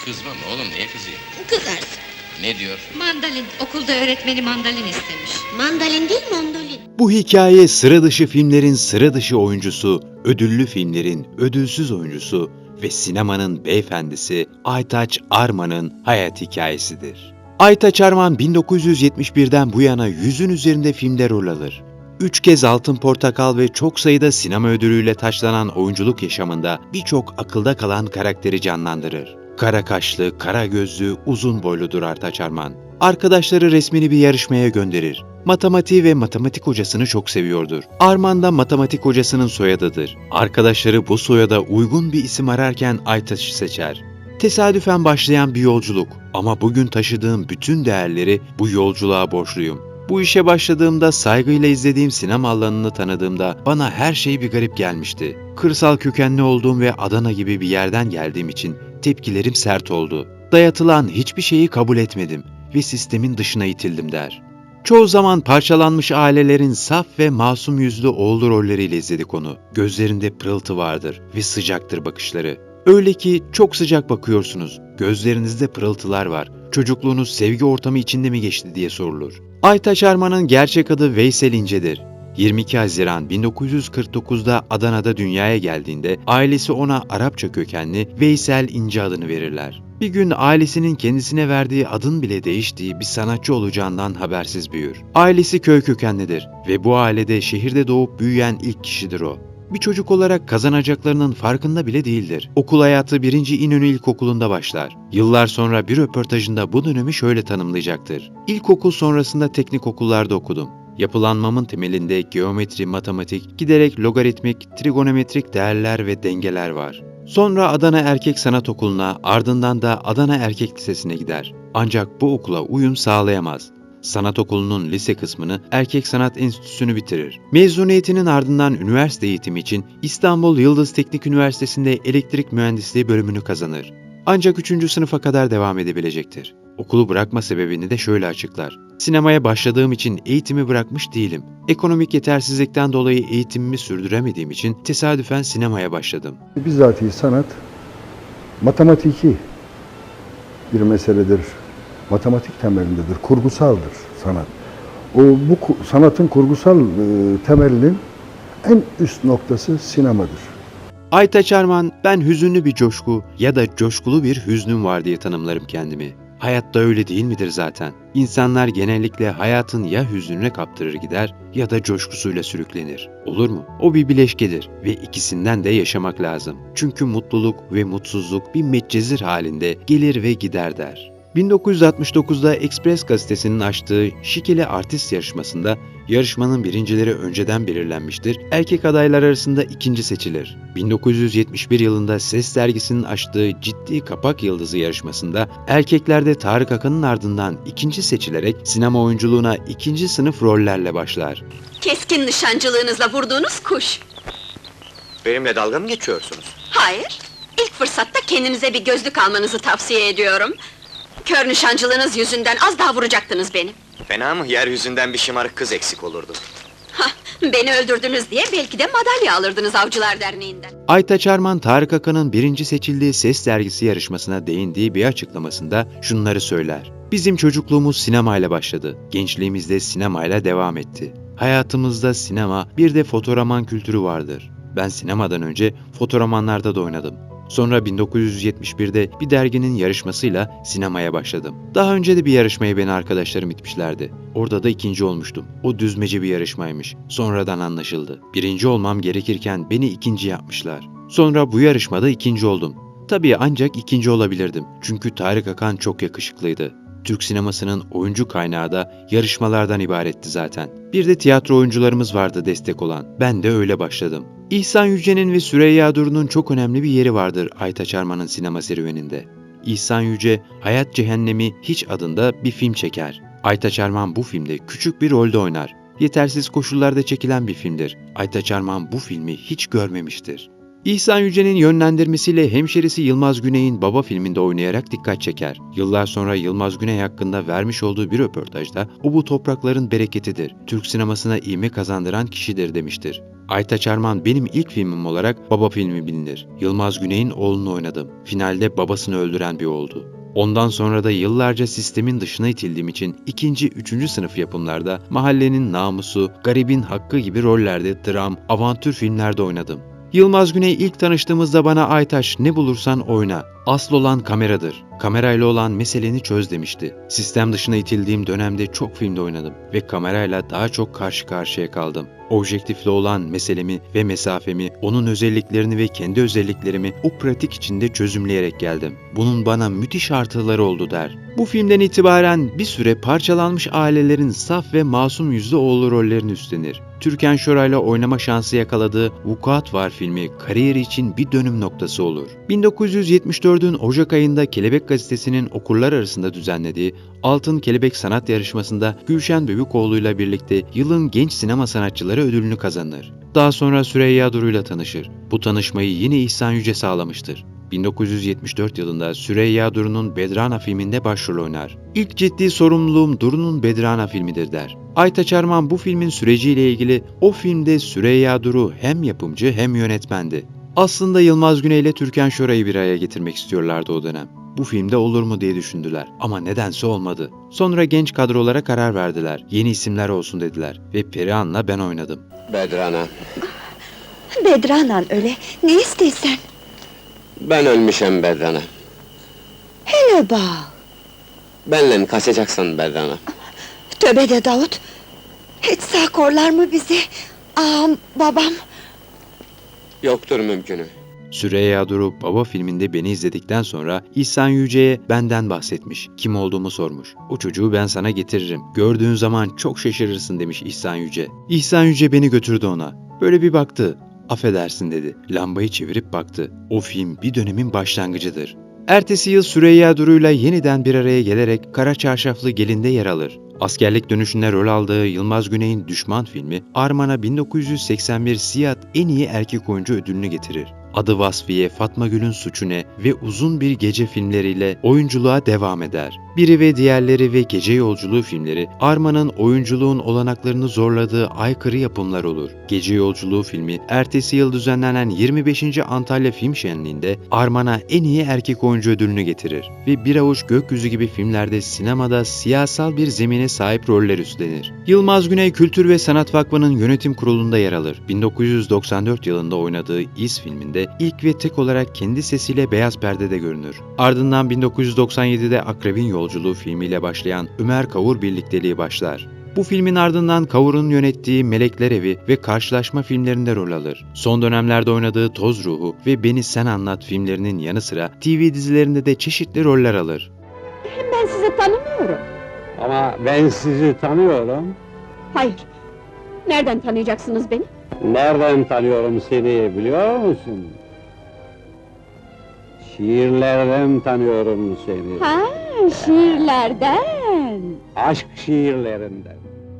Kızmam oğlum, niye kızayım? Kızarsın. Ne diyor? Mandalin, okulda öğretmeni mandalin istemiş. Mandalin değil mandolin. Bu hikaye sıra dışı filmlerin sıra dışı oyuncusu, ödüllü filmlerin ödülsüz oyuncusu ve sinemanın beyefendisi Aytaç Arman'ın hayat hikayesidir. Aytaç Arman 1971'den bu yana 100'ün üzerinde filmde rol alır. 3 kez Altın Portakal ve çok sayıda sinema ödülüyle taçlanan oyunculuk yaşamında birçok akılda kalan karakteri canlandırır. Kara kaşlı, kara gözlü, uzun boyludur Aytaç Arman. Arkadaşları resmini bir yarışmaya gönderir. Matematiği ve matematik hocasını çok seviyordur. Arman da matematik hocasının soyadıdır. Arkadaşları bu soyada uygun bir isim ararken Aytaç'ı seçer. Tesadüfen başlayan bir yolculuk ama bugün taşıdığım bütün değerleri bu yolculuğa borçluyum. Bu işe başladığımda saygıyla izlediğim sinema alanını tanıdığımda bana her şey bir garip gelmişti. Kırsal kökenli olduğum ve Adana gibi bir yerden geldiğim için tepkilerim sert oldu. Dayatılan hiçbir şeyi kabul etmedim ve sistemin dışına itildim der. Çoğu zaman parçalanmış ailelerin saf ve masum yüzlü oğlu rolleriyle izledik onu. Gözlerinde pırıltı vardır ve sıcaktır bakışları. Öyle ki çok sıcak bakıyorsunuz, gözlerinizde pırıltılar var. Çocukluğunuz sevgi ortamı içinde mi geçti diye sorulur. Aytaç Arman'ın gerçek adı Veysel İnce'dir. 22 Haziran 1949'da Adana'da dünyaya geldiğinde ailesi ona Arapça kökenli Veysel İnce adını verirler. Bir gün ailesinin kendisine verdiği adın bile değiştiği bir sanatçı olacağından habersiz büyür. Ailesi köy kökenlidir ve bu ailede şehirde doğup büyüyen ilk kişidir o. Bir çocuk olarak kazanacaklarının farkında bile değildir. Okul hayatı 1. İnönü İlkokulu'nda başlar. Yıllar sonra bir röportajında bu dönemi şöyle tanımlayacaktır. İlkokul sonrasında teknik okullarda okudum. Yapılanmamın temelinde geometri, matematik, giderek logaritmik, trigonometrik değerler ve dengeler var. Sonra Adana Erkek Sanat Okulu'na, ardından da Adana Erkek Lisesi'ne gider. Ancak bu okula uyum sağlayamaz. Sanat okulunun lise kısmını Erkek Sanat Enstitüsü'nü bitirir. Mezuniyetinin ardından üniversite eğitimi için İstanbul Yıldız Teknik Üniversitesi'nde elektrik mühendisliği bölümünü kazanır. Ancak 3. sınıfa kadar devam edebilecektir. Okulu bırakma sebebini de şöyle açıklar. Sinemaya başladığım için eğitimi bırakmış değilim. Ekonomik yetersizlikten dolayı eğitimimi sürdüremediğim için tesadüfen sinemaya başladım. Bizzatihi sanat, matematiki bir meseledir. Matematik temelindedir, kurgusaldır sanat. Bu sanatın kurgusal temelinin en üst noktası sinemadır. Aytaç Arman, ben hüzünlü bir coşku ya da coşkulu bir hüznüm var diye tanımlarım kendimi. Hayatta öyle değil midir zaten? İnsanlar genellikle hayatın ya hüznüne kaptırır gider ya da coşkusuyla sürüklenir. Olur mu? O bir bileşkedir ve ikisinden de yaşamak lazım. Çünkü mutluluk ve mutsuzluk bir medcezir halinde gelir ve gider der. 1969'da Express gazetesinin açtığı Şikeli Artist yarışmasında yarışmanın birincileri önceden belirlenmiştir. Erkek adaylar arasında ikinci seçilir. 1971 yılında Ses dergisinin açtığı Ciddi Kapak Yıldızı yarışmasında erkeklerde Tarık Akan'ın ardından ikinci seçilerek sinema oyunculuğuna ikinci sınıf rollerle başlar. Keskin nişancılığınızla vurduğunuz kuş. Benimle dalga mı geçiyorsunuz? Hayır, ilk fırsatta kendinize bir gözlük almanızı tavsiye ediyorum. Kör nişancılığınız yüzünden az daha vuracaktınız beni. Fena mı? Yeryüzünden bir şımarık kız eksik olurdu. Hah, beni öldürdünüz diye belki de madalya alırdınız Avcılar Derneği'nden. Aytaç Arman, Tarık Akan'ın birinci seçildiği Ses dergisi yarışmasına değindiği bir açıklamasında şunları söyler. Bizim çocukluğumuz sinemayla başladı. Gençliğimizde sinemayla devam etti. Hayatımızda sinema, bir de fotoraman kültürü vardır. Ben sinemadan önce fotoramanlarda da oynadım. Sonra 1971'de bir derginin yarışmasıyla sinemaya başladım. Daha önce de bir yarışmaya beni arkadaşlarım itmişlerdi. Orada da ikinci olmuştum. O düzmece bir yarışmaymış. Sonradan anlaşıldı. Birinci olmam gerekirken beni ikinci yapmışlar. Sonra bu yarışmada ikinci oldum. Tabii ancak ikinci olabilirdim. Çünkü Tarık Akan çok yakışıklıydı. Türk sinemasının oyuncu kaynağı da yarışmalardan ibaretti zaten. Bir de tiyatro oyuncularımız vardı destek olan. Ben de öyle başladım. İhsan Yüce'nin ve Süreyya Duru'nun çok önemli bir yeri vardır Aytaç Arman'ın sinema serüveninde. İhsan Yüce, Hayat Cehennemi Hiç adında bir film çeker. Aytaç Arman bu filmde küçük bir rolde oynar. Yetersiz koşullarda çekilen bir filmdir. Aytaç Arman bu filmi hiç görmemiştir. İhsan Yüce'nin yönlendirmesiyle hemşerisi Yılmaz Güney'in Baba filminde oynayarak dikkat çeker. Yıllar sonra Yılmaz Güney hakkında vermiş olduğu bir röportajda o bu toprakların bereketidir, Türk sinemasına ivme kazandıran kişidir demiştir. Aytaç Arman benim ilk filmim olarak Baba filmi bilinir. Yılmaz Güney'in oğlunu oynadım. Finalde babasını öldüren bir oldu. Ondan sonra da yıllarca sistemin dışına itildiğim için 2. 3. sınıf yapımlarda Mahallenin Namusu, Garibin Hakkı gibi rollerde dram, avantür filmlerde oynadım. Yılmaz Güney ilk tanıştığımızda bana Aytaç ne bulursan oyna, asıl olan kameradır, kamerayla olan meseleni çöz demişti. Sistem dışına itildiğim dönemde çok filmde oynadım ve kamerayla daha çok karşı karşıya kaldım. Objektifle olan meselemi ve mesafemi, onun özelliklerini ve kendi özelliklerimi o pratik içinde çözümleyerek geldim. Bunun bana müthiş artıları oldu der. Bu filmden itibaren bir süre parçalanmış ailelerin saf ve masum yüzlü oğlu rollerini üstlenir. Türkan Şoray'la oynama şansı yakaladığı Vukuat Var filmi kariyeri için bir dönüm noktası olur. 1974'ün Ocak ayında Kelebek Gazetesi'nin okurlar arasında düzenlediği Altın Kelebek Sanat Yarışması'nda Gülşen Bebikoğlu'yla birlikte yılın genç sinema sanatçıları ödülünü kazanır. Daha sonra Süreyya Duru'yla tanışır. Bu tanışmayı yine İhsan Yüce sağlamıştır. 1974 yılında Süreyya Duru'nun Bedrana filminde başrol oynar. İlk ciddi sorumluluğum Duru'nun Bedrana filmidir der. Aytaç Arman bu filmin süreciyle ilgili o filmde Süreyya Duru hem yapımcı hem yönetmendi. Aslında Yılmaz Güney ile Türkan Şoray'ı bir araya getirmek istiyorlardı o dönem. Bu filmde olur mu diye düşündüler ama nedense olmadı. Sonra genç kadrolara karar verdiler. Yeni isimler olsun dediler ve Perihan'la ben oynadım. Bedrana, Bedranan öyle, ne isteysen. ben ölmüşem Bedrana. Hele bak, Benle kaçacaksın Bedrana. tövbe de Davut. Hiç sağ korlar mı bizi? Ağam, babam. Yoktur mümkünü. Süreyya Duru Baba filminde beni izledikten sonra İhsan Yüce'ye benden bahsetmiş. Kim olduğumu sormuş. O çocuğu ben sana getiririm. Gördüğün zaman çok şaşırırsın demiş İhsan Yüce. İhsan Yüce beni götürdü ona. Böyle bir baktı. Affedersin dedi. Lambayı çevirip baktı. O film bir dönemin başlangıcıdır. Ertesi yıl Süreyya Duru'yla yeniden bir araya gelerek Kara Çarşaflı Gelin'de yer alır. Askerlik dönüşünde rol aldığı Yılmaz Güney'in Düşman filmi Arman'a 1981 Siyah en iyi erkek oyuncu ödülünü getirir. Adı Vasfiye, Fatma Gül'ün Suçu Ne ve Uzun Bir Gece filmleriyle oyunculuğa devam eder. Biri ve Diğerleri ve Gece Yolculuğu filmleri Arman'ın oyunculuğun olanaklarını zorladığı aykırı yapımlar olur. Gece Yolculuğu filmi ertesi yıl düzenlenen 25. Antalya Film Şenliği'nde Arman'a en iyi erkek oyuncu ödülünü getirir ve Bir Avuç Gökyüzü gibi filmlerde sinemada siyasal bir zemine sahip roller üstlenir. Yılmaz Güney Kültür ve Sanat Vakfı'nın yönetim kurulunda yer alır. 1994 yılında oynadığı İz filminde ilk ve tek olarak kendi sesiyle beyaz perdede görünür. Ardından 1997'de Akrebin Yolculuğu filmiyle başlayan Ömer Kavur birlikteliği başlar. Bu filmin ardından Kavur'un yönettiği Melekler Evi ve Karşılaşma filmlerinde rol alır. Son dönemlerde oynadığı Toz Ruhu ve Beni Sen Anlat filmlerinin yanı sıra TV dizilerinde de çeşitli roller alır. Ben sizi tanımıyorum. Ama ben sizi tanıyorum. Hayır. Nereden tanıyacaksınız beni? Nereden tanıyorum seni biliyor musun? Şiirlerden tanıyorum seni. Ha, şiirlerden. Aşk şiirlerinden.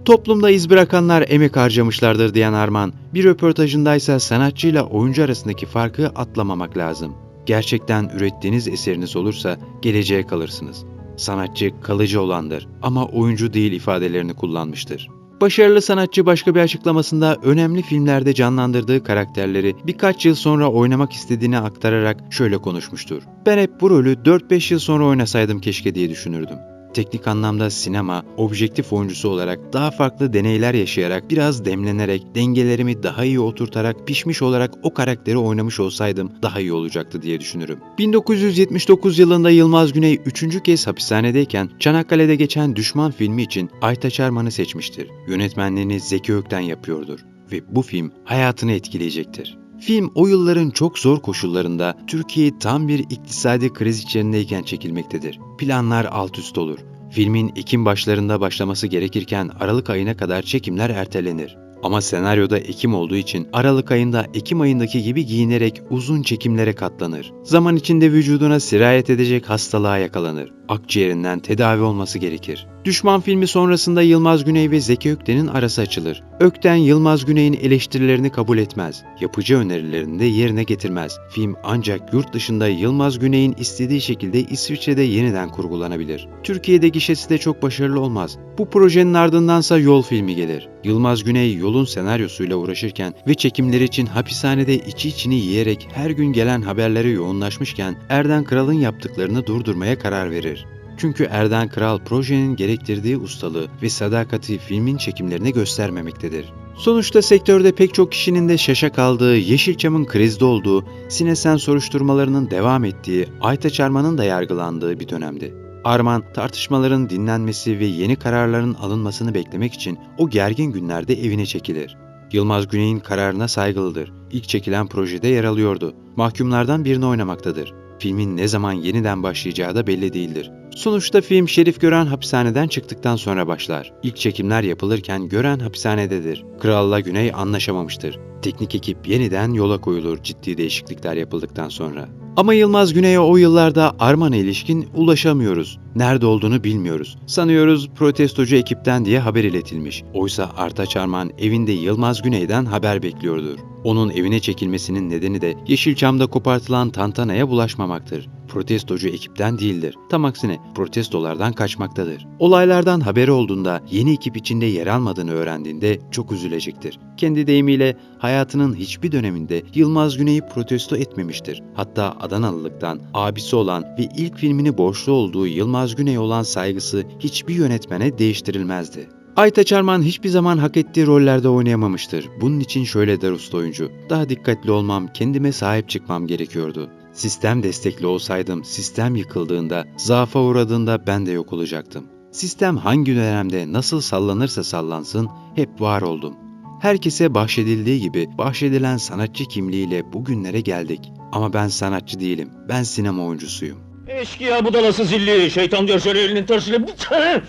Toplumda iz bırakanlar emek harcamışlardır diyen Arman, bir röportajındaysa sanatçıyla oyuncu arasındaki farkı atlamamak lazım. Gerçekten ürettiğiniz eseriniz olursa geleceğe kalırsınız. Sanatçı kalıcı olandır ama oyuncu değil ifadelerini kullanmıştır. Başarılı sanatçı başka bir açıklamasında önemli filmlerde canlandırdığı karakterleri birkaç yıl sonra oynamak istediğini aktararak şöyle konuşmuştur. Ben hep bu rolü 4-5 yıl sonra oynasaydım keşke diye düşünürdüm. Teknik anlamda sinema, objektif oyuncusu olarak daha farklı deneyler yaşayarak, biraz demlenerek, dengelerimi daha iyi oturtarak, pişmiş olarak o karakteri oynamış olsaydım daha iyi olacaktı diye düşünürüm. 1979 yılında Yılmaz Güney 3. kez hapishanedeyken Çanakkale'de geçen Düşman filmi için Aytaç Arman'ı seçmiştir. Yönetmenliğini Zeki Ökten yapıyordur ve bu film hayatını etkileyecektir. Film o yılların çok zor koşullarında Türkiye tam bir iktisadi kriz içerisindeyken çekilmektedir. Planlar alt üst olur. Filmin Ekim başlarında başlaması gerekirken Aralık ayına kadar çekimler ertelenir. Ama senaryoda Ekim olduğu için Aralık ayında Ekim ayındaki gibi giyinerek uzun çekimlere katlanır. Zaman içinde vücuduna sirayet edecek hastalığa yakalanır. Akciğerinden tedavi olması gerekir. Düşman filmi sonrasında Yılmaz Güney ve Zeki Ökten'in arası açılır. Ökten, Yılmaz Güney'in eleştirilerini kabul etmez. Yapıcı önerilerini de yerine getirmez. Film ancak yurt dışında Yılmaz Güney'in istediği şekilde İsviçre'de yeniden kurgulanabilir. Türkiye'de gişesi de çok başarılı olmaz. Bu projenin ardındansa Yol filmi gelir. Yılmaz Güney Yol'un senaryosuyla uğraşırken ve çekimler için hapishanede içi içini yiyerek her gün gelen haberlere yoğunlaşmışken Erden Kral'ın yaptıklarını durdurmaya karar verir. Çünkü Erden Kral projenin gerektirdiği ustalığı ve sadakati filmin çekimlerine göstermemektedir. Sonuçta sektörde pek çok kişinin de şaşa kaldığı, Yeşilçam'ın krizde olduğu, Sinesen soruşturmalarının devam ettiği, Aytaç Arman'ın da yargılandığı bir dönemdi. Arman, tartışmaların dinlenmesi ve yeni kararların alınmasını beklemek için o gergin günlerde evine çekilir. Yılmaz Güney'in kararına saygılıdır. İlk çekilen projede yer alıyordu. Mahkumlardan birini oynamaktadır. Filmin ne zaman yeniden başlayacağı da belli değildir. Sonuçta film Şerif Gören hapishaneden çıktıktan sonra başlar. İlk çekimler yapılırken Gören hapishanededir. Kral'la Güney anlaşamamıştır. Teknik ekip yeniden yola koyulur ciddi değişiklikler yapıldıktan sonra. Ama Yılmaz Güney'e o yıllarda Arman'a ilişkin ulaşamıyoruz. Nerede olduğunu bilmiyoruz. Sanıyoruz protestocu ekipten diye haber iletilmiş. Oysa Aytaç Arman evinde Yılmaz Güney'den haber bekliyordur. Onun evine çekilmesinin nedeni de Yeşilçam'da kopartılan tantanaya bulaşmamaktır. Protestocu ekipten değildir. Tam aksine protestolardan kaçmaktadır. Olaylardan haberi olduğunda yeni ekip içinde yer almadığını öğrendiğinde çok üzülecektir. Kendi deyimiyle hayatının hiçbir döneminde Yılmaz Güney'i protesto etmemiştir. Hatta Adanalılıktan abisi olan ve ilk filmini borçlu olduğu Yılmaz Güney olan saygısı hiçbir yönetmene değiştirilmezdi. Aytaç Arman hiçbir zaman hak ettiği rollerde oynayamamıştır. Bunun için şöyle der usta oyuncu: daha dikkatli olmam, kendime sahip çıkmam gerekiyordu. Sistem destekli olsaydım, sistem yıkıldığında, zaafa uğradığında ben de yok olacaktım. Sistem hangi dönemde nasıl sallanırsa sallansın, hep var oldum. Herkese bahşedildiği gibi bahşedilen sanatçı kimliğiyle bugünlere geldik. Ama ben sanatçı değilim, ben sinema oyuncusuyum. Eşkıya budalası zilli, şeytan diyor şöyle elinin tersiyle bir tane.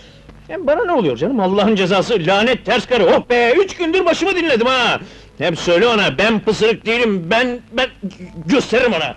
Hem bana ne oluyor canım, Allah'ın cezası, lanet ters karı, oh be, 3 gündür başımı dinledim ha! Hep söyle ona, ben pısırık değilim, ben gösteririm ona!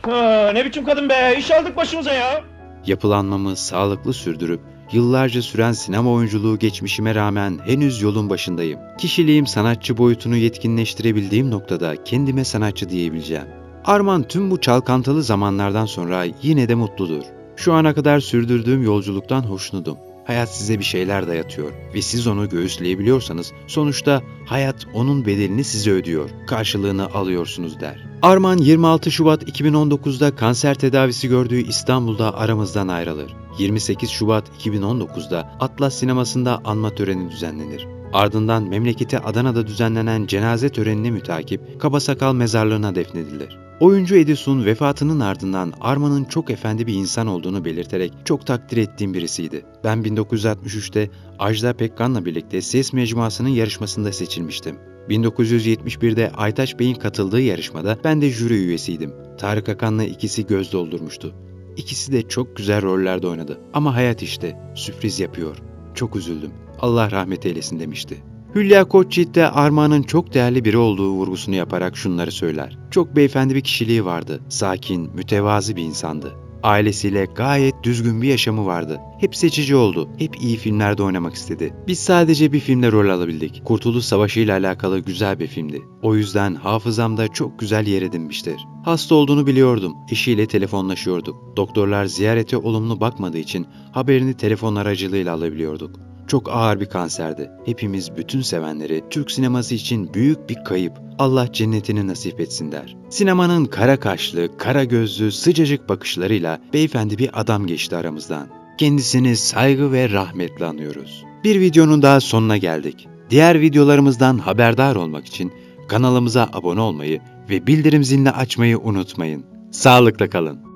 Ha, ne biçim kadın be, iş aldık başımıza ya! Yapılanmamı sağlıklı sürdürüp, yıllarca süren sinema oyunculuğu geçmişime rağmen henüz yolun başındayım. Kişiliğim sanatçı boyutunu yetkinleştirebildiğim noktada kendime sanatçı diyebileceğim. Arman tüm bu çalkantılı zamanlardan sonra yine de mutludur. Şu ana kadar sürdürdüğüm yolculuktan hoşnutum. Hayat size bir şeyler dayatıyor ve siz onu göğüsleyebiliyorsanız sonuçta hayat onun bedelini size ödüyor, karşılığını alıyorsunuz der. Arman 26 Şubat 2019'da kanser tedavisi gördüğü İstanbul'da aramızdan ayrılır. 28 Şubat 2019'da Atlas Sineması'nda anma töreni düzenlenir. Ardından memleketi Adana'da düzenlenen cenaze törenine mütakip Kabasakal mezarlığına defnedilir. Oyuncu Edison vefatının ardından Arman'ın çok efendi bir insan olduğunu belirterek çok takdir ettiğim birisiydi. Ben 1963'te Ajda Pekkan'la birlikte Ses Mecmuası'nın yarışmasında seçilmiştim. 1971'de Aytaç Bey'in katıldığı yarışmada ben de jüri üyesiydim. Tarık Akan'la ikisi göz doldurmuştu. İkisi de çok güzel rollerde oynadı. Ama hayat işte, sürpriz yapıyor. Çok üzüldüm. Allah rahmet eylesin demişti. Hülya Koçyiğit de Armağan'ın çok değerli biri olduğu vurgusunu yaparak şunları söyler. Çok beyefendi bir kişiliği vardı. Sakin, mütevazı bir insandı. Ailesiyle gayet düzgün bir yaşamı vardı. Hep seçici oldu. Hep iyi filmlerde oynamak istedi. Biz sadece bir filmde rol alabildik. Kurtuluş Savaşı ile alakalı güzel bir filmdi. O yüzden hafızamda çok güzel yer edinmiştir. Hasta olduğunu biliyordum. Eşiyle telefonlaşıyorduk. Doktorlar ziyarete olumlu bakmadığı için haberini telefon aracılığıyla alabiliyorduk. Çok ağır bir kanserdi. Hepimiz, bütün sevenleri Türk sineması için büyük bir kayıp. Allah cennetini nasip etsin der. Sinemanın kara kaşlı, kara gözlü, sıcacık bakışlarıyla beyefendi bir adam geçti aramızdan. Kendisini saygı ve rahmetle anıyoruz. Bir videonun daha sonuna geldik. Diğer videolarımızdan haberdar olmak için kanalımıza abone olmayı ve bildirim zilini açmayı unutmayın. Sağlıkla kalın.